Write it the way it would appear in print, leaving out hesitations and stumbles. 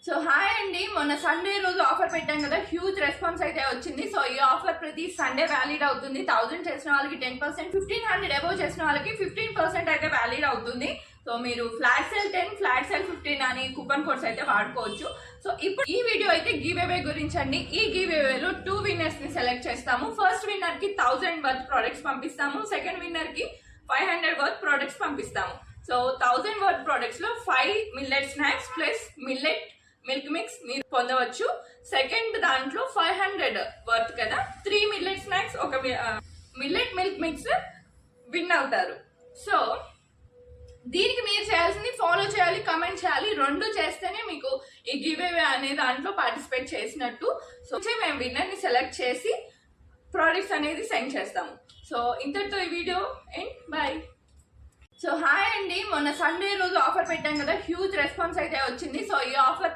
So hi అండి, మొన్న Sunday రోజు ఆఫర్ పెట్టాం కదా, హ్యూజ్ రెస్పాన్స్ అయితే వచ్చింది. సో ఈ ఆఫర్ ప్రతి సండే వ్యాలిడ్ అవుతుంది. 1000 చేసిన వాళ్ళకి 10%, 1500 అబోవ్ చేసిన వాళ్ళకి 15% అయితే వ్యాలిడ్ అవుతుంది. సో మీరు ఫ్లాట్ సేల్ 10, ఫ్లాట్ సేల్ 15 అని కూపన్ కోడ్స్ అయితే వాడుకోవచ్చు. సో ఇప్పుడు ఈ వీడియో అయితే గివ్ అవే గురించి అండి. ఈ గివ్ అవేలో 2 విన్నర్స్ ని సెలెక్ట్ చేస్తాము. ఫస్ట్ విన్నర్ కి 1000 వర్త్ ప్రొడక్ట్స్ పంపిస్తాము. సెకండ్ విన్నర్ కి 500 వర్త్ ప్రొడక్ట్స్ పంపిస్తాము. సో 1000 వర్త్ ప్రొడక్ట్స్ లో 5 millet snacks plus millet milk mix మీరు పొందవచ్చు. సెకండ్ దాంట్లో 500 వర్త్ కదా, 3 మిల్లెట్ స్నాక్స్, ఒక మిల్లెట్ మిల్క్ మిక్స్ విన్ అవుతారు. సో దీనికి మీరు చేయాల్సింది ఫాలో చేయాలి, కమెంట్ చేయాలి. 2 చేస్తేనే మీకు ఈ గివ్ అవే అనే దాంట్లో పార్టిసిపేట్ చేసినట్టు. సో మేము విన్నర్ ని సెలెక్ట్ చేసి ప్రోడక్ట్స్ అనేది సెండ్ చేస్తాము. సో ఇంతటితో ఈ video and bye. So hi అండి, మొన్న సండే రోజు ఆఫర్ పెట్టాం కదా, హ్యూజ్ రెస్పాన్స్ అయితే వచ్చింది. సో ఈ ఆఫర్